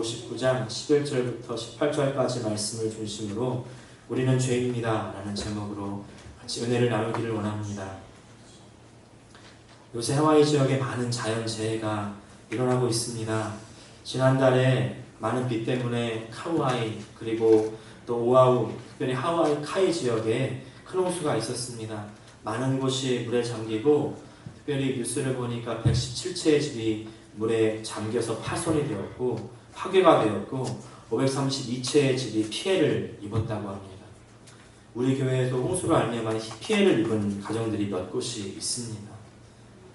59장 11절부터 18절까지 말씀을 중심으로 우리는 죄인입니다 라는 제목으로 같이 은혜를 나누기를 원합니다. 요새 하와이 지역에 많은 자연재해가 일어나고 있습니다. 지난달에 많은 비 때문에 카우아이 그리고 또 오아우, 특별히 하와이 카이 지역에 큰 홍수가 있었습니다. 많은 곳이 물에 잠기고 특별히 뉴스를 보니까 117채의 집이 물에 잠겨서 파손이 되었고 파괴가 되었고 532채의 집이 피해를 입었다고 합니다. 우리 교회에도 홍수로 알미암아 피해를 입은 가정들이 몇 곳이 있습니다.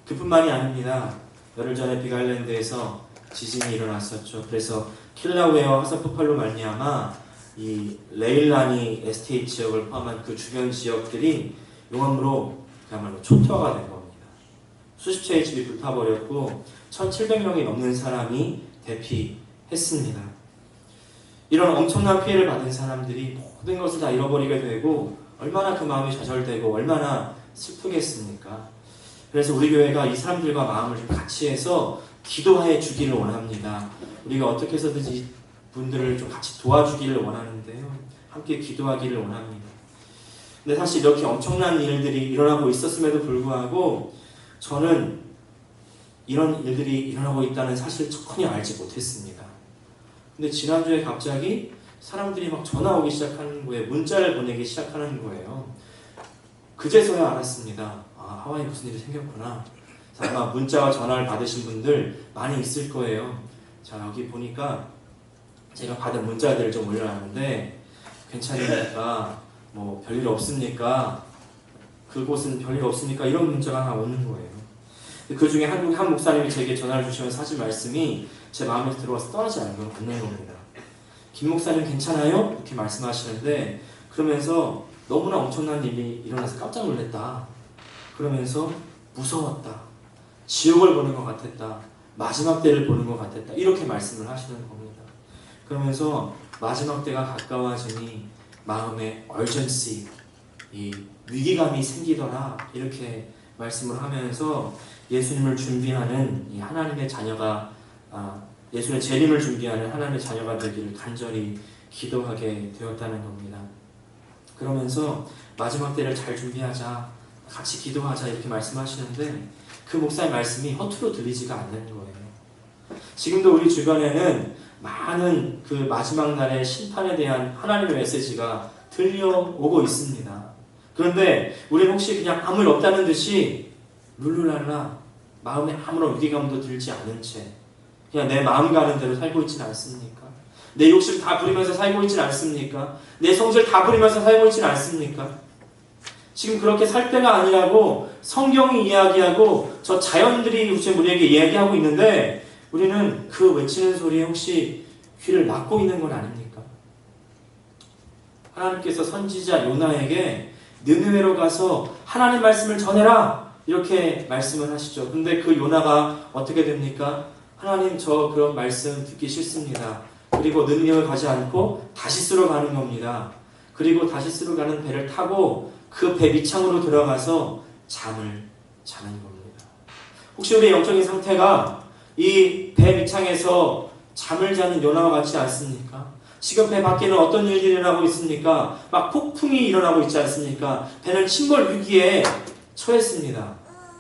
그뿐만이 아닙니다. 열흘 전에 빅아일랜드에서 지진이 일어났었죠. 그래서 킬라우에와 화산폭발로 말미암아 이 레일라니 에스테이트 지역을 포함한 그 주변 지역들이 용암으로 그야말로 초토화가 된 겁니다. 수십 채의 집이 불타버렸고 1,700명이 넘는 사람이 대피했습니다. 이런 엄청난 피해를 받은 사람들이 모든 것을 다 잃어버리게 되고 얼마나 그 마음이 좌절되고 얼마나 슬프겠습니까? 그래서 우리 교회가 이 사람들과 마음을 좀 같이 해서 기도해 주기를 원합니다. 우리가 어떻게 해서든지 분들을 좀 같이 도와주기를 원하는데요. 함께 기도하기를 원합니다. 근데 사실 이렇게 엄청난 일들이 일어나고 있었음에도 불구하고 저는 이런 일들이 일어나고 있다는 사실을 전혀 알지 못했습니다. 근데 지난주에 갑자기 사람들이 막 전화 오기 시작하는 거예요. 문자를 보내기 시작하는 거예요. 그제서야 알았습니다. 아, 하와이에 무슨 일이 생겼구나. 아마 문자와 전화를 받으신 분들 많이 있을 거예요. 자, 여기 보니까 제가 받은 문자들을 좀 올려놨는데 괜찮으니까 뭐 별일 없습니까? 그곳은 별일 없습니까? 이런 문자가 하나 오는 거예요. 그 중에 한 목사님이 제게 전화를 주시면서 하신 말씀이 제 마음에 들어와서 떠나지 않는 겁니다. 김 목사님 괜찮아요? 이렇게 말씀하시는데 그러면서 너무나 엄청난 일이 일어나서 깜짝 놀랐다. 그러면서 무서웠다. 지옥을 보는 것 같았다. 마지막 때를 보는 것 같았다. 이렇게 말씀을 하시는 겁니다. 그러면서 마지막 때가 가까워지니 마음에 urgency, 이 위기감이 생기더라. 이렇게 말씀을 하면서 예수님을 준비하는 이 하나님의 자녀가 예수님의 재림을 준비하는 하나님의 자녀가 되기를 간절히 기도하게 되었다는 겁니다. 그러면서 마지막 때를 잘 준비하자, 같이 기도하자 이렇게 말씀하시는데 그 목사의 말씀이 허투루 들리지가 않는 거예요. 지금도 우리 주변에는 많은 그 마지막 날의 심판에 대한 하나님의 메시지가 들려오고 있습니다. 그런데 우리는 혹시 그냥 아무 일 없다는 듯이 룰루랄라 마음에 아무런 위기감도 들지 않은 채 그냥 내 마음 가는 대로 살고 있지는 않습니까? 내 욕심 다 부리면서 살고 있지는 않습니까? 내 성질 다 부리면서 살고 있지는 않습니까? 지금 그렇게 살 때가 아니라고 성경이 이야기하고 저 자연들이 지금 우리에게 이야기하고 있는데 우리는 그 외치는 소리에 혹시 귀를 막고 있는 건 아닙니까? 하나님께서 선지자 요나에게 느느웨로 가서 하나님 말씀을 전해라 이렇게 말씀을 하시죠. 근데 그 요나가 어떻게 됩니까? 하나님 저 그런 말씀 듣기 싫습니다. 그리고 느느웨로 가지 않고 다시스로 가는 겁니다. 그리고 다시스로 가는 배를 타고 그 배 밑창으로 들어가서 잠을 자는 겁니다. 혹시 우리의 영적인 상태가 이 배 밑창에서 잠을 자는 요나와 같지 않습니까? 지금 배 밖에는 어떤 일들이 일어나고 있습니까? 막 폭풍이 일어나고 있지 않습니까? 배는 침몰 위기에 처했습니다.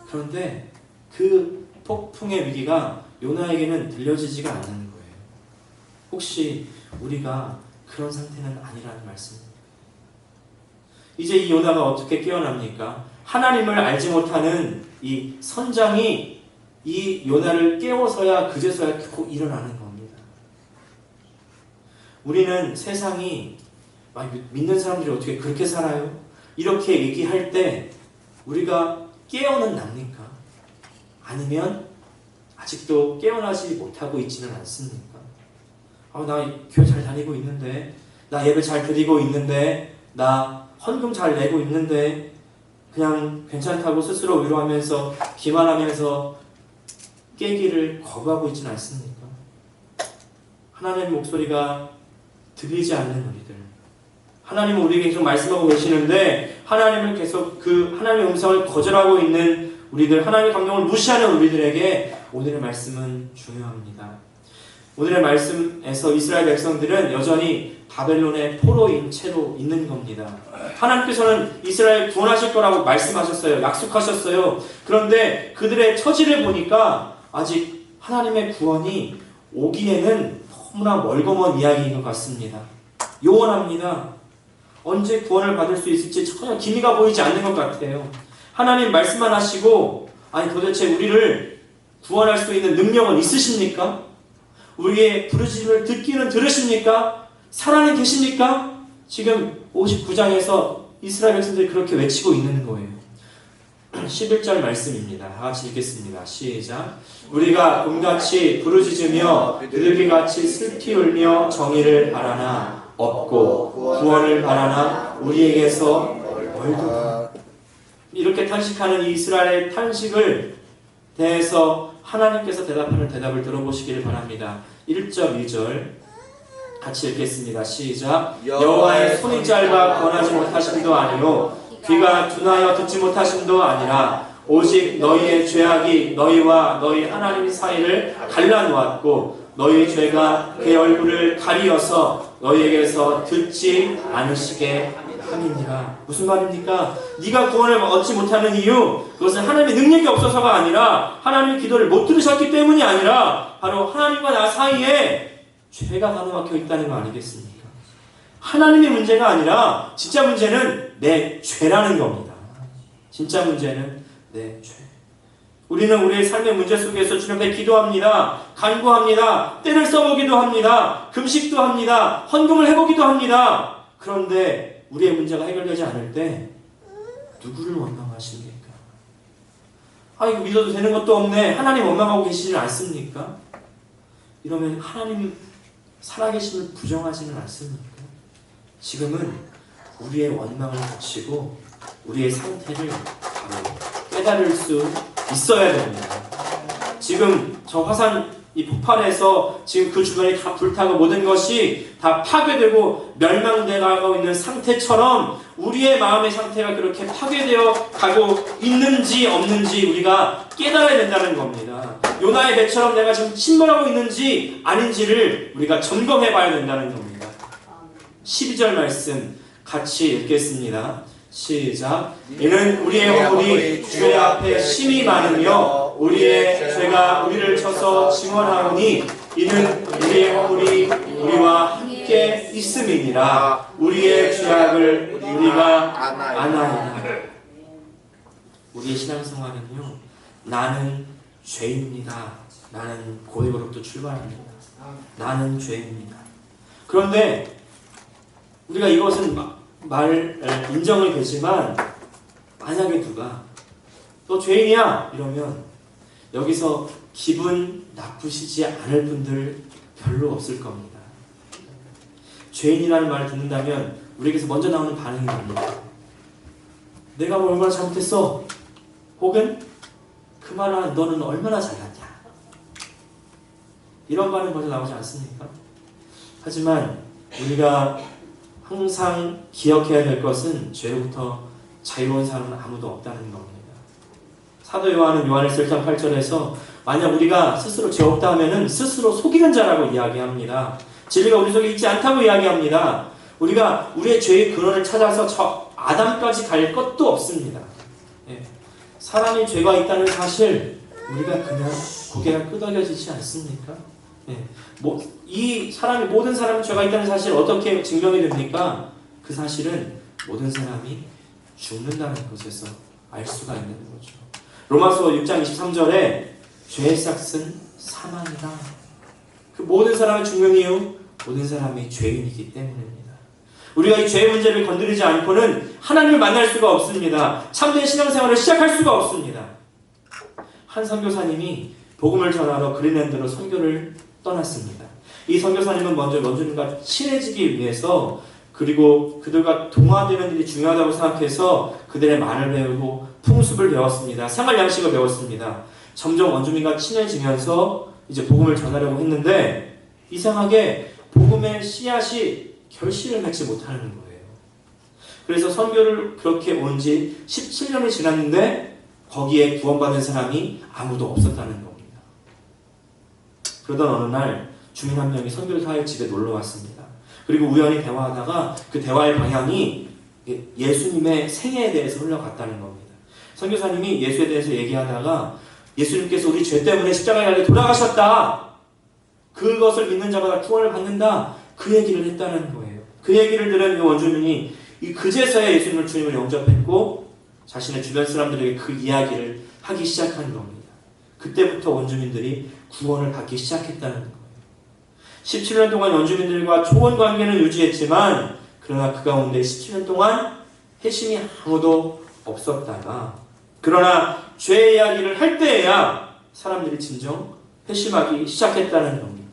그런데 그 폭풍의 위기가 요나에게는 들려지지가 않는 거예요. 혹시 우리가 그런 상태는 아니라는 말씀입니다. 이제 이 요나가 어떻게 깨어납니까? 하나님을 알지 못하는 이 선장이 이 요나를 깨워서야 그제서야 꼭 일어나는 겁니다. 우리는 세상이 믿는 사람들이 어떻게 그렇게 살아요? 이렇게 얘기할 때 우리가 깨어는 납니까? 아니면 아직도 깨어나지 못하고 있지는 않습니까? 나 교회 잘 다니고 있는데, 나 예배 잘 드리고 있는데, 나 헌금 잘 내고 있는데 그냥 괜찮다고 스스로 위로하면서 기만하면서 깨기를 거부하고 있지는 않습니까? 하나님의 목소리가 들리지 않는 우리들, 하나님은 우리에게 계속 말씀하고 계시는데 하나님을 계속 그 하나님의 음성을 거절하고 있는 우리들, 하나님의 감동을 무시하는 우리들에게 오늘의 말씀은 중요합니다. 오늘의 말씀에서 이스라엘 백성들은 여전히 바벨론의 포로인 채로 있는 겁니다. 하나님께서는 이스라엘 구원하실 거라고 말씀하셨어요. 약속하셨어요. 그런데 그들의 처지를 보니까 아직 하나님의 구원이 오기에는 너무나 멀거먼 이야기인 것 같습니다. 요원합니다. 언제 구원을 받을 수 있을지 전혀 기미가 보이지 않는 것 같아요. 하나님 말씀만 하시고, 아니 도대체 우리를 구원할 수 있는 능력은 있으십니까? 우리의 부르짖음을 듣기는 들으십니까? 살아는 계십니까? 지금 59장에서 이스라엘 백성들이 그렇게 외치고 있는 거예요. 11절 말씀입니다. 다 같이 읽겠습니다. 시작. 우리가 곰같이 부르짖으며 비둘기같이 슬피 울며 정의를 바라나 없고 구원을 바라나 우리에게서 멀도다. 이렇게 탄식하는 이 이스라엘의 탄식을 대해서 하나님께서 대답하는 대답을 들어보시기를 바랍니다. 1절, 2절 같이 읽겠습니다. 시작. 여호와의 손이 짧아 권하지 못하심도 아니요 귀가 둔하여 듣지 못하심도 아니라 오직 너희의 죄악이 너희와 너희 하나님 사이를 갈라놓았고 너희 죄가 그의 얼굴을 가리어서 너희에게서 듣지 않으시게 함이니라. 무슨 말입니까? 네가 구원을 얻지 못하는 이유, 그것은 하나님의 능력이 없어서가 아니라 하나님의 기도를 못 들으셨기 때문이 아니라 바로 하나님과 나 사이에 죄가 가로막혀 있다는 거 아니겠습니까? 하나님의 문제가 아니라 진짜 문제는 내 죄라는 겁니다. 진짜 문제는 내 죄. 우리는 우리의 삶의 문제 속에서 주님 앞에 기도합니다. 간구합니다. 때를 써보기도 합니다. 금식도 합니다. 헌금을 해보기도 합니다. 그런데 우리의 문제가 해결되지 않을 때 누구를 원망하십니까? 이거 믿어도 되는 것도 없네. 하나님 원망하고 계시지 않습니까? 이러면 하나님 살아계심을 부정하지는 않습니까? 지금은 우리의 원망을 고치고 우리의 상태를 바로 깨달을 수 있어야 됩니다. 지금 저 화산 이 폭발해서 지금 그 주변이 다 불타고 모든 것이 다 파괴되고 멸망되어 있는 상태처럼 우리의 마음의 상태가 그렇게 파괴되어 가고 있는지 없는지 우리가 깨달아야 된다는 겁니다. 요나의 배처럼 내가 지금 침몰하고 있는지 아닌지를 우리가 점검해 봐야 된다는 겁니다. 12절 말씀 같이 읽겠습니다. 시작. 이는 우리의 허물이 주의 앞에 심히 많으며 우리의 죄가 우리를 쳐서 증언하오니 이는 우리의 허물이 우리와 함께 있음이니라. 우리의 죄악을 우리가 아나이다. 우리의 신앙생활은요, 나는 죄입니다. 나는 고백으로부터 출발합니다. 나는 죄입니다. 그런데 우리가 이것은 인정이 되지만 만약에 누가 너 죄인이야 이러면 여기서 기분 나쁘시지 않을 분들 별로 없을 겁니다. 죄인이라는 말을 듣는다면 우리에게서 먼저 나오는 반응이 뭡니까? 내가 뭐 얼마나 잘못했어? 혹은 그 말은 너는 얼마나 잘났냐? 이런 반응 먼저 나오지 않습니까? 하지만 우리가 항상 기억해야 될 것은 죄로부터 자유로운 사람은 아무도 없다는 겁니다. 사도 요한은 요한일서 1장 8절에서 만약 우리가 스스로 죄 없다 하면은 스스로 속이는 자라고 이야기합니다. 진리가 우리 속에 있지 않다고 이야기합니다. 우리가 우리의 죄의 근원을 찾아서 저 아담까지 갈 것도 없습니다. 사람이 죄가 있다는 사실 우리가 그냥 고개가 끄덕여지지 않습니까? 이 사람이 모든 사람이 죄가 있다는 사실 어떻게 증명이 됩니까? 그 사실은 모든 사람이 죽는다는 것에서 알 수가 있는 거죠. 로마서 6장 23절에 죄의 삭은 사망이다. 그 모든 사람의 죽는 이유, 모든 사람이 죄인이기 때문입니다. 우리가 이 죄의 문제를 건드리지 않고는 하나님을 만날 수가 없습니다. 참된 신앙생활을 시작할 수가 없습니다. 한 선교사님이 복음을 전하러 그린랜드로 선교를 떠났습니다. 이 선교사님은 먼저 원주민과 친해지기 위해서 그리고 그들과 동화되는 일이 중요하다고 생각해서 그들의 말을 배우고 풍습을 배웠습니다. 생활 양식을 배웠습니다. 점점 원주민과 친해지면서 이제 복음을 전하려고 했는데 이상하게 복음의 씨앗이 결실을 맺지 못하는 거예요. 그래서 선교를 그렇게 온 지 17년이 지났는데 거기에 구원받은 사람이 아무도 없었다는 겁니다. 그러던 어느 날 주민 한 명이 선교사의 집에 놀러 왔습니다. 그리고 우연히 대화하다가 그 대화의 방향이 예수님의 생애에 대해서 흘러갔다는 겁니다. 선교사님이 예수에 대해서 얘기하다가 예수님께서 우리 죄 때문에 십자가에 달려 돌아가셨다. 그것을 믿는 자마다 구원을 받는다. 그 얘기를 했다는 거예요. 그 얘기를 들은 이 원주민이 그제서야 예수님을 주님을 영접했고 자신의 주변 사람들에게 그 이야기를 하기 시작한 겁니다. 그때부터 원주민들이 구원을 받기 시작했다는 거예요. 17년 동안 원주민들과 좋은 관계는 유지했지만 그러나 그 가운데 17년 동안 회심이 아무도 없었다가 그러나 죄 이야기를 할 때에야 사람들이 진정 회심하기 시작했다는 겁니다.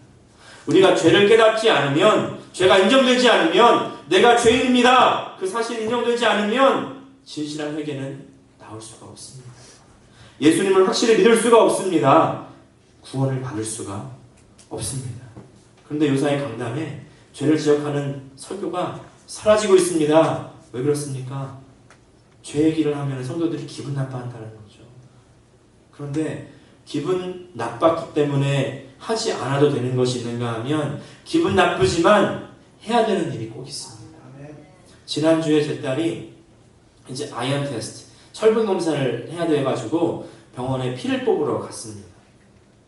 우리가 죄를 깨닫지 않으면, 죄가 인정되지 않으면, 내가 죄인입니다. 그 사실이 인정되지 않으면 진실한 회개는 나올 수가 없습니다. 예수님을 확실히 믿을 수가 없습니다. 구원을 받을 수가 없습니다. 그런데 요사의 강단에 죄를 지적하는 설교가 사라지고 있습니다. 왜 그렇습니까? 죄 얘기를 하면 성도들이 기분 나빠한다는 거죠. 그런데 기분 나빴기 때문에 하지 않아도 되는 것이 있는가 하면 기분 나쁘지만 해야 되는 일이 꼭 있습니다. 지난주에 제 딸이 이제 아이언 테스트, 철분 검사를 해야 돼가지고 병원에 피를 뽑으러 갔습니다.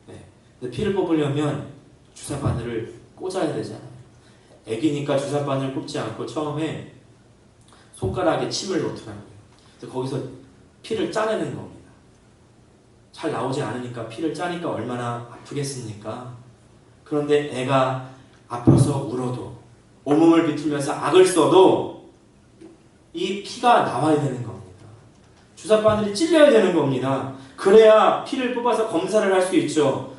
네. 근데 피를 뽑으려면 주사 바늘을 꽂아야 되잖아요. 애기니까 주사 바늘 꽂지 않고 처음에 손가락에 침을 놓더라고요. 그래서 거기서 피를 짜내는 겁니다. 잘 나오지 않으니까 피를 짜니까 얼마나 아프겠습니까? 그런데 애가 아파서 울어도 온몸을 비틀면서 악을 써도 이 피가 나와야 되는 겁니다. 주사 바늘이 찔려야 되는 겁니다. 그래야 피를 뽑아서 검사를 할 수 있죠.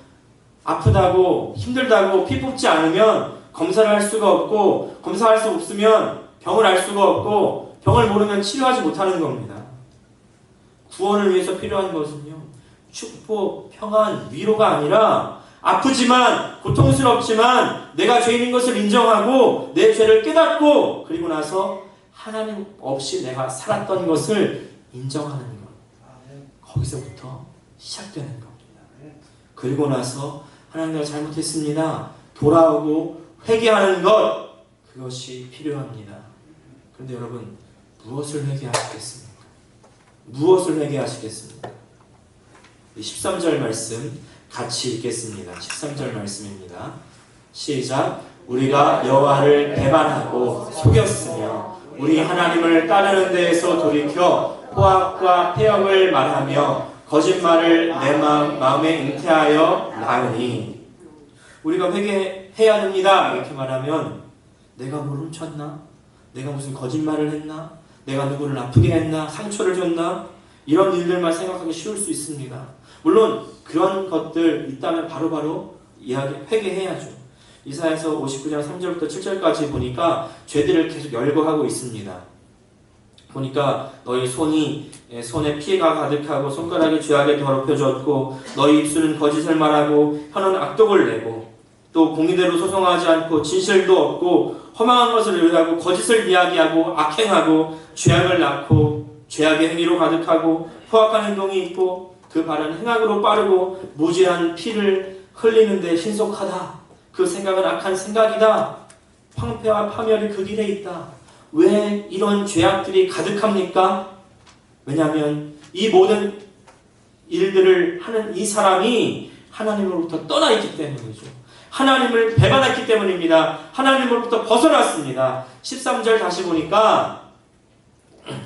아프다고 힘들다고 피 뽑지 않으면 검사를 할 수가 없고 검사할 수 없으면 병을 알 수가 없고 병을 모르면 치료하지 못하는 겁니다. 구원을 위해서 필요한 것은요, 축복, 평안, 위로가 아니라 아프지만 고통스럽지만 내가 죄인인 것을 인정하고 내 죄를 깨닫고 그리고 나서 하나님 없이 내가 살았던 것을 인정하는 것. 거기서부터 시작되는 겁니다. 그리고 나서 하나님 내가 잘못했습니다. 돌아오고 회개하는 것, 그것이 필요합니다. 그런데 여러분, 무엇을 회개하시겠습니까? 무엇을 회개하시겠습니까? 13절 말씀 같이 읽겠습니다. 13절 말씀입니다. 시작. 우리가 여호와를 배반하고 속였으며 우리 하나님을 따르는 데에서 돌이켜 포악과 폐역을 말하며 거짓말을 내 마음에 잉태하여 나으니. 우리가 회개해야 됩니다. 이렇게 말하면 내가 뭘 훔쳤나? 내가 무슨 거짓말을 했나? 내가 누구를 아프게 했나? 상처를 줬나? 이런 일들만 생각하기 쉬울 수 있습니다. 물론 그런 것들 있다면 바로바로 회개해야죠. 이사야서 59장 3절부터 7절까지 보니까 죄들을 계속 열거하고 있습니다. 보니까 너희 손에 피해가 가득하고 손가락이 죄악에 더럽혀졌고 너희 입술은 거짓을 말하고 혀는 악독을 내고 또 공의대로 소송하지 않고 진실도 없고 허망한 것을 의뢰하고 거짓을 이야기하고 악행하고 죄악을 낳고 죄악의 행위로 가득하고 포악한 행동이 있고 그 발은 행악으로 빠르고 무지한 피를 흘리는 데 신속하다. 그 생각은 악한 생각이다. 황폐와 파멸이 그 길에 있다. 왜 이런 죄악들이 가득합니까? 왜냐하면 이 모든 일들을 하는 이 사람이 하나님으로부터 떠나 있기 때문이죠. 하나님을 배반했기 때문입니다. 하나님으로부터 벗어났습니다. 13절 다시 보니까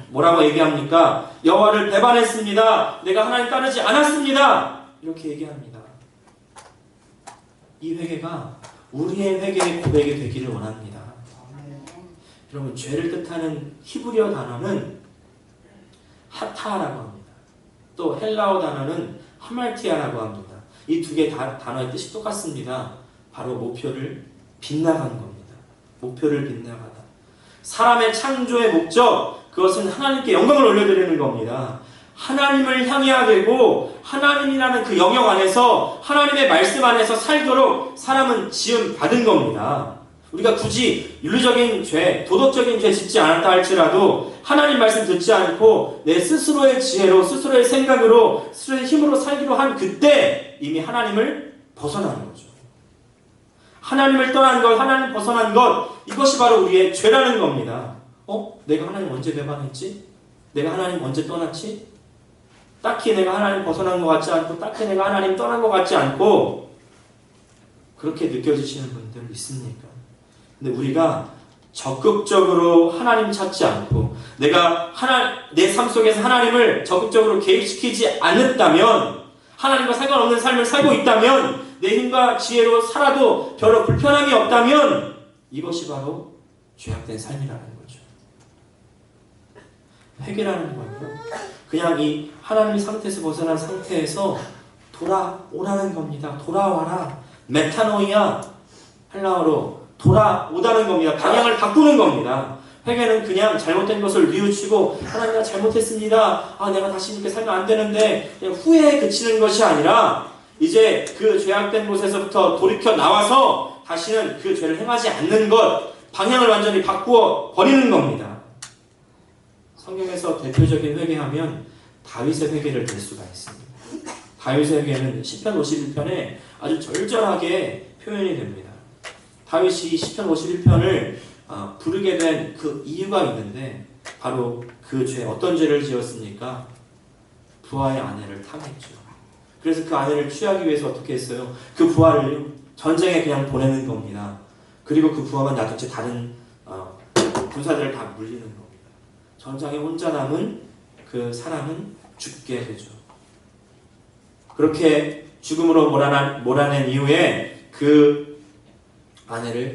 뭐라고 얘기합니까? 여호와를 배반했습니다. 내가 하나님 따르지 않았습니다. 이렇게 얘기합니다. 이 회개가 우리의 회개의 고백이 되기를 원합니다. 여러분, 죄를 뜻하는 히브리어 단어는 하타라고 합니다. 또 헬라어 단어는 하말티아라고 합니다. 이 두 개 단어의 뜻이 똑같습니다. 바로 목표를 빗나가는 겁니다. 목표를 빗나가다. 사람의 창조의 목적, 그것은 하나님께 영광을 올려드리는 겁니다. 하나님을 향해야 되고 하나님이라는 그 영역 안에서 하나님의 말씀 안에서 살도록 사람은 지음 받은 겁니다. 우리가 굳이 윤리적인 죄, 도덕적인 죄 짓지 않았다 할지라도 하나님 말씀 듣지 않고 내 스스로의 지혜로, 스스로의 생각으로, 스스로의 힘으로 살기로 한 그때 이미 하나님을 벗어나는 거죠. 하나님을 떠난 것, 하나님 벗어난 것, 이것이 바로 우리의 죄라는 겁니다. 내가 하나님 언제 배반했지? 내가 하나님 언제 떠났지? 딱히 내가 하나님 벗어난 것 같지 않고 딱히 내가 하나님 떠난 것 같지 않고 그렇게 느껴지시는 분들 있습니까? 근데 우리가 적극적으로 하나님 찾지 않고 내가 내 삶 속에서 하나님을 적극적으로 개입시키지 않았다면, 하나님과 상관없는 삶을 살고 있다면, 내 힘과 지혜로 살아도 별로 불편함이 없다면 이것이 바로 죄악된 삶이라는 거죠. 회개라는 건요, 그냥 이 하나님 상태에서 벗어난 상태에서 돌아오라는 겁니다. 돌아와라. 메타노이아, 헬라어로 돌아오다는 겁니다. 방향을 바꾸는 겁니다. 회개는 그냥 잘못된 것을 뉘우치고 하나님 나 잘못했습니다. 내가 다시 이렇게 살면 안 되는데 그냥 후회에 그치는 것이 아니라 이제 그 죄악된 곳에서부터 돌이켜 나와서 다시는 그 죄를 행하지 않는 것, 방향을 완전히 바꾸어 버리는 겁니다. 성경에서 대표적인 회개하면 다윗의 회개를 들 수가 있습니다. 다윗의 회개는 시편 51편에 아주 절절하게 표현이 됩니다. 다윗이 시편 51편을 부르게 된 그 이유가 있는데, 바로 그 죄, 어떤 죄를 지었습니까? 부하의 아내를 탐했죠. 그래서 그 아내를 취하기 위해서 어떻게 했어요? 그 부하를 전쟁에 그냥 보내는 겁니다. 그리고 그 부하만 놔둔 채 다른 군사들을 다 물리는 겁니다. 전장에 혼자 남은 그 사람은 죽게 되죠. 그렇게 죽음으로 몰아낸 이후에 그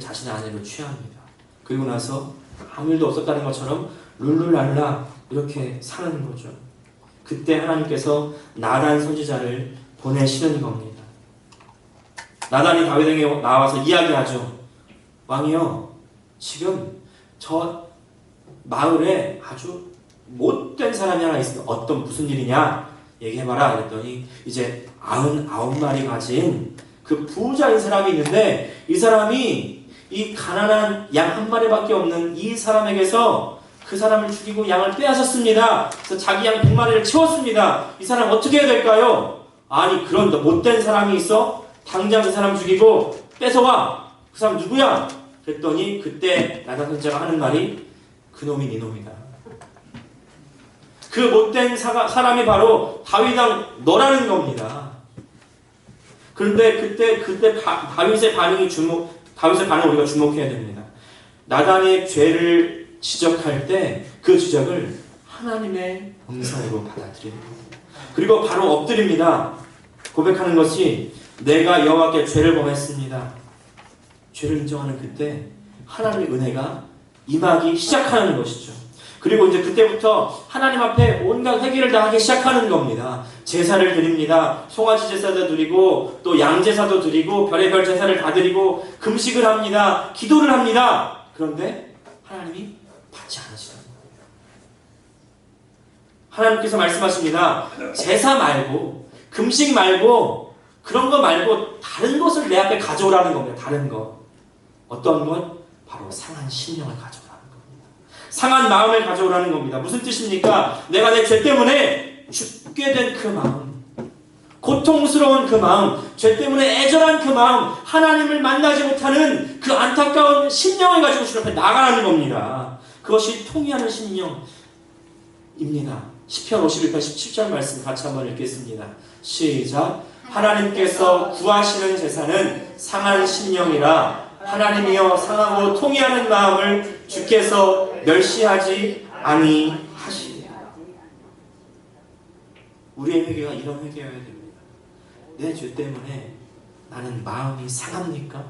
자신의 아내로 취합니다. 그리고 나서 아무 일도 없었다는 것처럼 룰루랄라 이렇게 사는 거죠. 그때 하나님께서 나단 선지자를 보내시는 겁니다. 나단이 다윗에게 나와서 이야기하죠. 왕이요, 지금 저 마을에 아주 못된 사람이 하나 있습니다. 무슨 일이냐? 얘기해봐라. 그랬더니 이제 99마리 가진 그 부자인 사람이 있는데, 이 사람이 이 가난한 양 한 마리밖에 없는 이 사람에게서 그 사람을 죽이고 양을 빼앗았습니다. 그래서 자기 양 100마리를 채웠습니다. 이 사람 어떻게 해야 될까요? 아니, 그런 못된 사람이 있어? 당장 그 사람 죽이고 뺏어와. 그 사람 누구야? 그랬더니 그때 나단 선지자가 하는 말이, 그놈이 네 놈이다. 그 못된 사람이 바로 다윗 왕 너라는 겁니다. 그런데 그때 다윗의 반응을 우리가 주목해야 됩니다. 나단의 죄를 지적할 때 그 지적을 하나님의 음성으로 받아들이는 겁니다. 그리고 바로 엎드립니다. 고백하는 것이, 내가 여호와께 죄를 범했습니다. 죄를 인정하는 그때 하나님의 은혜가 임하기 시작하는 것이죠. 그리고 이제 그때부터 하나님 앞에 온갖 회개를 다 하기 시작하는 겁니다. 제사를 드립니다. 송아지 제사도 드리고 또 양제사도 드리고 별의별 제사를 다 드리고 금식을 합니다. 기도를 합니다. 그런데 하나님이 받지 않으시는 거예요. 하나님께서 말씀하십니다. 제사 말고, 금식 말고, 그런 거 말고 다른 것을 내 앞에 가져오라는 겁니다. 다른 것. 어떤 것? 바로 상한 심령을 가져오라는 겁니다. 상한 마음을 가져오라는 겁니다. 무슨 뜻입니까? 내가 내 죄 때문에 죽게 된 그 마음, 고통스러운 그 마음, 죄 때문에 애절한 그 마음, 하나님을 만나지 못하는 그 안타까운 심령을 가지고 주님 앞에 나가라는 겁니다. 그것이 통회하는 심령입니다. 시편 51편 17절 말씀 같이 한번 읽겠습니다. 시작. 하나님께서 구하시는 제사는 상한 심령이라, 하나님이여 상하고 통회하는 마음을 주께서 멸시하지 아니하시리라. 우리의 회개가 이런 회개여야 됩니다. 내 죄 때문에 나는 마음이 상합니까?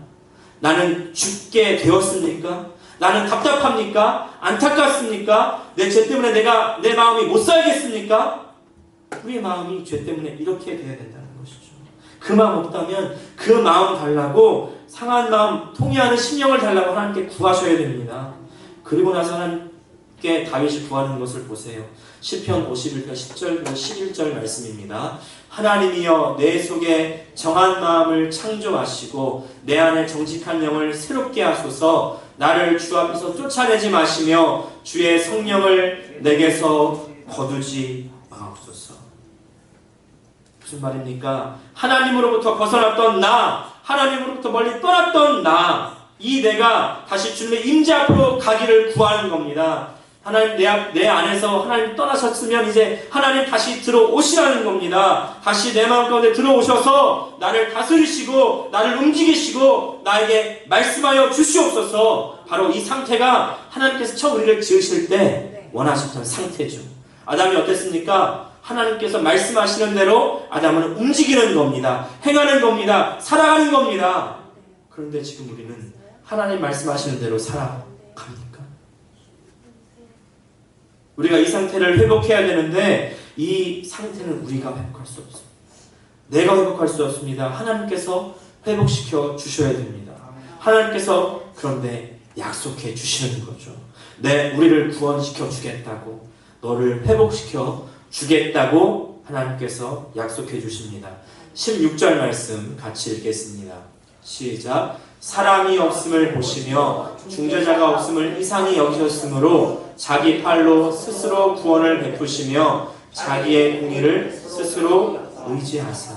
나는 죽게 되었습니까? 나는 답답합니까? 안타깝습니까? 내 죄 때문에 내 마음이 못 살겠습니까? 우리의 마음이 죄 때문에 이렇게 돼야 된다는 것이죠. 그 마음 없다면 그 마음 달라고, 상한 마음, 통회하는 심령을 달라고 하나님께 구하셔야 됩니다. 그리고 나서 하나님께 다윗이 구하는 것을 보세요. 시편 51편 10절과 11절 말씀입니다. 하나님이여 내 속에 정한 마음을 창조하시고 내 안에 정직한 영을 새롭게 하소서. 나를 주 앞에서 쫓아내지 마시며 주의 성령을 내게서 거두지 마옵소서. 무슨 말입니까? 하나님으로부터 벗어났던 나, 하나님으로부터 멀리 떠났던 이 내가 다시 주님의 임재 앞으로 가기를 구하는 겁니다. 하나님 내 안에서 하나님 떠나셨으면 이제 하나님 다시 들어오시라는 겁니다. 다시 내 마음 가운데 들어오셔서 나를 다스리시고 나를 움직이시고 나에게 말씀하여 주시옵소서. 바로 이 상태가 하나님께서 처음 우리를 지으실 때 원하셨던 상태죠. 아담이 어땠습니까? 하나님께서 말씀하시는 대로 아담은 움직이는 겁니다. 행하는 겁니다. 살아가는 겁니다. 그런데 지금 우리는 하나님 말씀하시는 대로 살아갑니까? 우리가 이 상태를 회복해야 되는데 이 상태는 우리가 회복할 수 없습니다. 내가 회복할 수 없습니다. 하나님께서 회복시켜 주셔야 됩니다. 하나님께서 그런데 약속해 주시는 거죠. 우리를 구원시켜 주겠다고, 너를 회복시켜 주겠다고 하나님께서 약속해 주십니다. 16절 말씀 같이 읽겠습니다. 시작. 사람이 없음을 보시며 중재자가 없음을 이상히 여기셨으므로 자기 팔로 스스로 구원을 베푸시며 자기의 공의를 스스로 의지하사.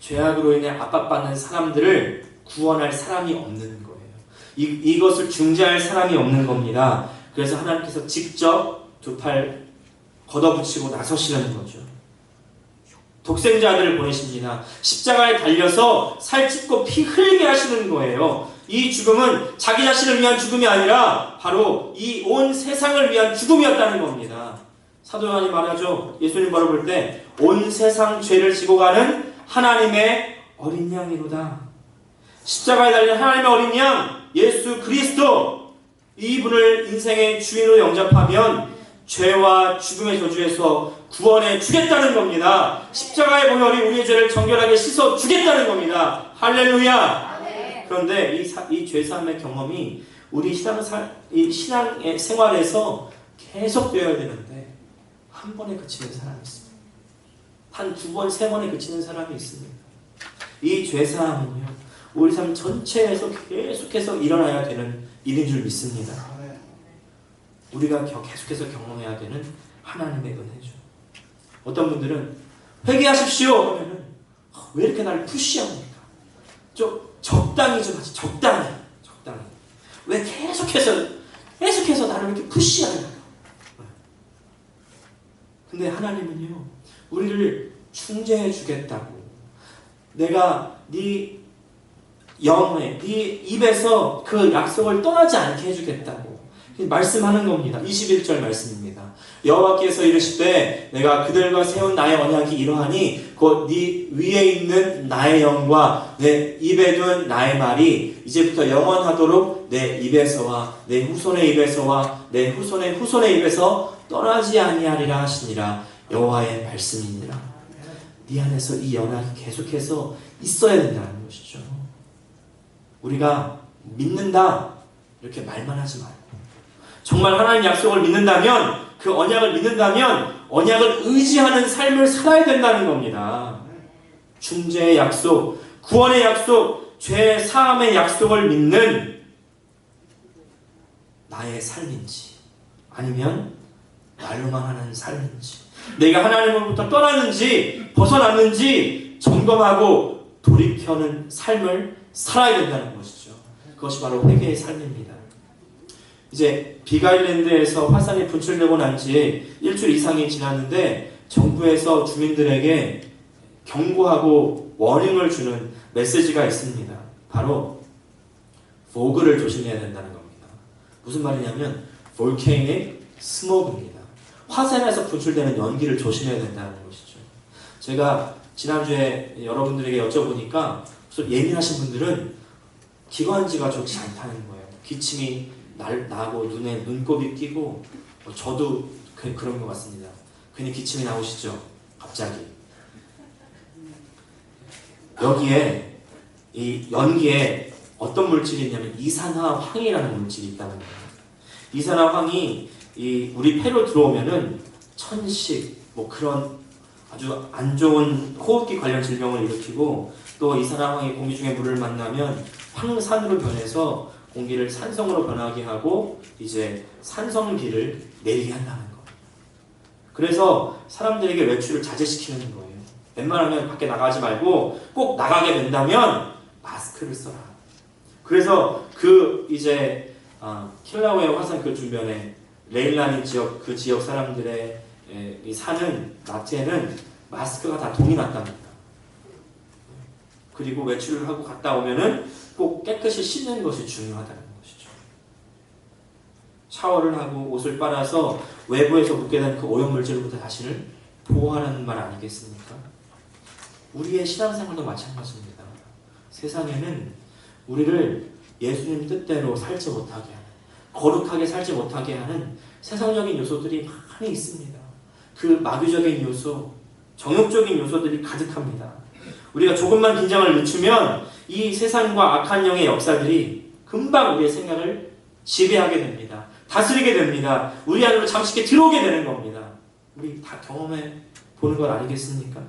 죄악으로 인해 압박받는 사람들을 구원할 사람이 없는 거예요. 이것을 중재할 사람이 없는 겁니다. 그래서 하나님께서 직접 두 팔 걷어붙이고 나서시는 거죠. 독생자들을 보내십니다. 십자가에 달려서 살찢고 피 흘리게 하시는 거예요. 이 죽음은 자기 자신을 위한 죽음이 아니라 바로 이 온 세상을 위한 죽음이었다는 겁니다. 사도 요한이 말하죠. 예수님 바로 볼 때 온 세상 죄를 지고 가는 하나님의 어린 양이로다. 십자가에 달린 하나님의 어린 양 예수 그리스도, 이분을 인생의 주인으로 영접하면 죄와 죽음의 저주에서 구원해 주겠다는 겁니다. 십자가의 보혈이 우리의 죄를 정결하게 씻어 주겠다는 겁니다. 할렐루야. 그런데 이 죄사함의 경험이 우리 신앙의 생활에서 계속되어야 되는데 한 번에 그치는 사람이 있습니다. 한 두 번, 세 번에 그치는 사람이 있습니다. 이 죄사함은요, 우리 삶 전체에서 계속해서 일어나야 되는 일인 줄 믿습니다. 우리가 계속해서 경험해야 되는 하나님의 은혜죠. 어떤 분들은 회개하십시오 하면은 왜 이렇게 나를 푸시합니까? 좀 적당히 좀 하지. 적당히. 왜 계속해서 나를 이렇게 푸시하냐고. 근데 하나님은요, 우리를 중재해 주겠다고, 내가 네 영에, 네 입에서 그 약속을 떠나지 않게 해주겠다고 말씀하는 겁니다. 21절 말씀입니다. 여호와께서 이르시되 내가 그들과 세운 나의 언약이 이러하니 곧 네 위에 있는 나의 영과 내 입에 둔 나의 말이 이제부터 영원하도록 내 입에서와 내 후손의 입에서와 내 후손의 후손의 입에서 떠나지 아니하리라 하시니라. 여호와의 말씀이니라. 네 안에서 이 언약이 계속해서 있어야 된다는 것이죠. 우리가 믿는다 이렇게 말만 하지 말고 정말 하나님 약속을 믿는다면, 그 언약을 믿는다면 언약을 의지하는 삶을 살아야 된다는 겁니다. 중재의 약속, 구원의 약속, 죄 사함의 약속을 믿는 나의 삶인지 아니면 말로만 하는 삶인지, 내가 하나님으로부터 떠나는지 벗어났는지 점검하고 돌이켜는 삶을 살아야 된다는 것이죠. 그것이 바로 회개의 삶입니다. 이제 빅아일랜드에서 화산이 분출되고 난 지 일주일 이상이 지났는데 정부에서 주민들에게 경고하고 워닝을 주는 메시지가 있습니다. 바로 포그를 조심해야 된다는 겁니다. 무슨 말이냐면 볼케이닉 스모그입니다. 화산에서 분출되는 연기를 조심해야 된다는 것이죠. 제가 지난주에 여러분들에게 여쭤보니까 예민하신 분들은 기관지가 좋지 않다는 거예요. 기침이 나고 눈에 눈곱이 끼고, 저도 그런 것 같습니다. 괜히 기침이 나오시죠? 갑자기. 여기에 이 연기에 어떤 물질이 있냐면 이산화황이라는 물질이 있다는 거예요. 이산화황이 우리 폐로 들어오면은 천식, 그런 아주 안 좋은 호흡기 관련 질병을 일으키고, 또 이산화황이 공기 중에 물을 만나면 황산으로 변해서 공기를 산성으로 변하게 하고 이제 산성비를 내리게 한다는 거예요. 그래서 사람들에게 외출을 자제시키는 거예요. 웬만하면 밖에 나가지 말고 꼭 나가게 된다면 마스크를 써라. 그래서 그 이제 킬라우에 화산 그 주변에 레일라니 지역 그 지역 사람들의 이 사는 마트에는 마스크가 다 동이 났답니다. 그리고 외출을 하고 갔다 오면은 꼭 깨끗이 씻는 것이 중요하다는 것이죠. 샤워를 하고 옷을 빨아서 외부에서 묻게 된 그 오염물질로부터 자신을 보호하라는 말 아니겠습니까? 우리의 신앙생활도 마찬가지입니다. 세상에는 우리를 예수님 뜻대로 살지 못하게 하는, 거룩하게 살지 못하게 하는 세상적인 요소들이 많이 있습니다. 그 마귀적인 요소, 정욕적인 요소들이 가득합니다. 우리가 조금만 긴장을 늦추면 이 세상과 악한 영의 역사들이 금방 우리의 생각을 지배하게 됩니다. 다스리게 됩니다. 우리 안으로 잠시 들어오게 되는 겁니다. 우리 다 경험해 보는 것 아니겠습니까?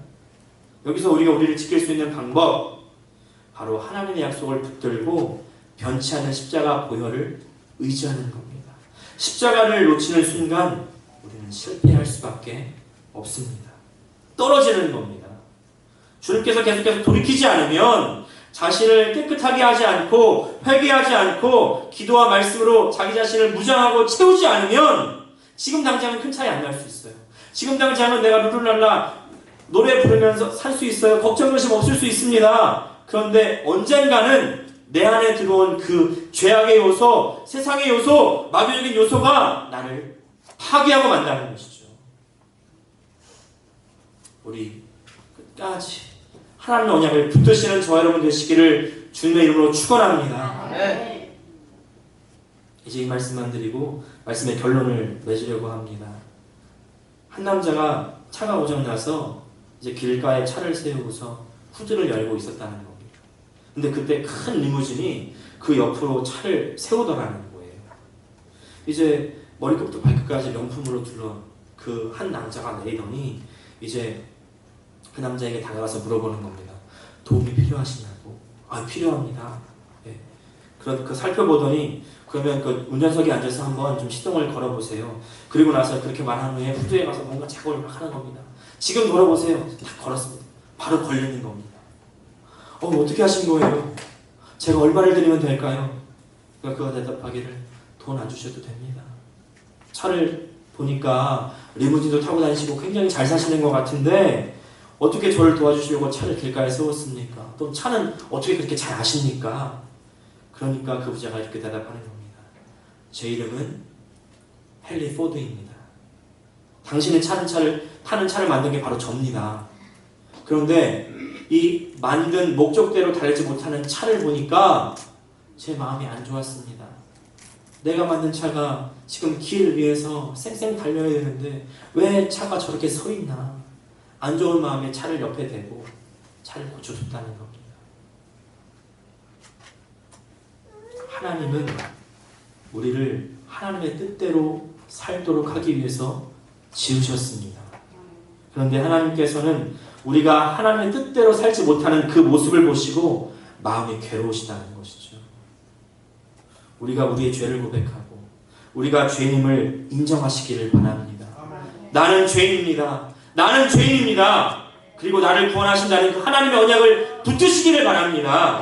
여기서 우리가 우리를 지킬 수 있는 방법, 바로 하나님의 약속을 붙들고 변치 않는 십자가 보혈을 의지하는 겁니다. 십자가를 놓치는 순간 우리는 실패할 수밖에 없습니다. 떨어지는 겁니다. 주님께서 계속해서 돌이키지 않으면, 자신을 깨끗하게 하지 않고 회개하지 않고 기도와 말씀으로 자기 자신을 무장하고 채우지 않으면 지금 당장은 큰 차이 안 날 수 있어요. 지금 당장은 내가 룰루랄라 노래 부르면서 살 수 있어요. 걱정의심 없을 수 있습니다. 그런데 언젠가는 내 안에 들어온 그 죄악의 요소, 세상의 요소, 마귀적인 요소가 나를 파괴하고 만다는 것이죠. 우리 끝까지 하나님의 언약을 붙드시는 저와 여러분 되시기를 주님의 이름으로 축원합니다. 네. 이제 이 말씀만 드리고 말씀의 결론을 맺으려고 합니다. 한 남자가 차가 고장나서 이제 길가에 차를 세우고서 후드를 열고 있었다는 겁니다. 근데 그때 큰 리무진이 그 옆으로 차를 세우더라는 거예요. 이제 머리끝부터 발끝까지 명품으로 둘러 그 한 남자가 내리더니 이제 그 남자에게 다가가서 물어보는 겁니다. 도움이 필요하시냐고. 아, 필요합니다. 예. 그 살펴보더니 그러면 그 운전석에 앉아서 한번 좀 시동을 걸어보세요. 그리고 나서 그렇게 말한 후에 후드에 가서 뭔가 작업을 막 하는 겁니다. 지금 걸어보세요. 딱 걸었습니다. 바로 걸리는 겁니다. 어떻게 하신 거예요? 제가 얼마를 드리면 될까요? 그러니까 그가 대답하기를 돈 안 주셔도 됩니다. 차를 보니까 리무진도 타고 다니시고 굉장히 잘 사시는 것 같은데 어떻게 저를 도와주시려고 차를 길가에 세웠습니까? 또 차는 어떻게 그렇게 잘 아십니까? 그러니까 그 부자가 이렇게 대답하는 겁니다. 제 이름은 헨리 포드입니다. 당신의 타는 차를 만든 게 바로 접니다. 그런데 이 만든 목적대로 달리지 못하는 차를 보니까 제 마음이 안 좋았습니다. 내가 만든 차가 지금 길 위에서 쌩쌩 달려야 되는데 왜 차가 저렇게 서 있나? 안 좋은 마음에 차를 옆에 대고 차를 고쳐줬다는 겁니다. 하나님은 우리를 하나님의 뜻대로 살도록 하기 위해서 지으셨습니다. 그런데 하나님께서는 우리가 하나님의 뜻대로 살지 못하는 그 모습을 보시고 마음이 괴로우시다는 것이죠. 우리가 우리의 죄를 고백하고 우리가 죄인임을 인정하시기를 바랍니다. 나는 죄인입니다. 나는 죄인입니다. 그리고 나를 구원하신다는 그 하나님의 언약을 붙드시기를 바랍니다.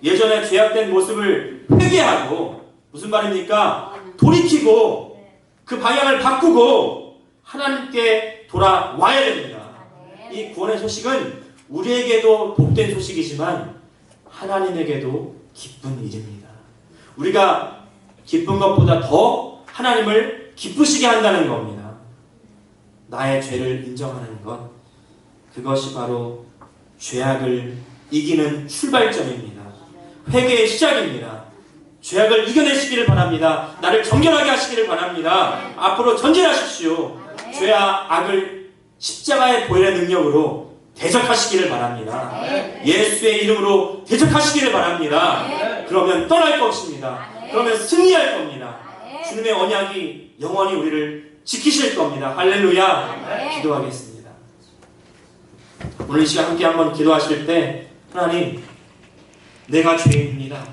예전에 죄악된 모습을 회개하고, 무슨 말입니까? 돌이키고 그 방향을 바꾸고 하나님께 돌아와야 됩니다. 이 구원의 소식은 우리에게도 복된 소식이지만 하나님에게도 기쁜 일입니다. 우리가 기쁜 것보다 더 하나님을 기쁘시게 한다는 겁니다. 나의 죄를 인정하는 것, 그것이 바로 죄악을 이기는 출발점입니다. 회개의 시작입니다. 죄악을 이겨내시기를 바랍니다. 나를 정결하게 하시기를 바랍니다. 앞으로 전진하십시오. 죄와 악을 십자가의 보혈의 능력으로 대적하시기를 바랍니다. 예수의 이름으로 대적하시기를 바랍니다. 그러면 떠날 것입니다. 그러면 승리할 겁니다. 주님의 언약이 영원히 우리를 지키실 겁니다. 할렐루야. 기도하겠습니다. 오늘 이 시간 함께 한번 기도하실 때, 하나님, 내가 죄인입니다.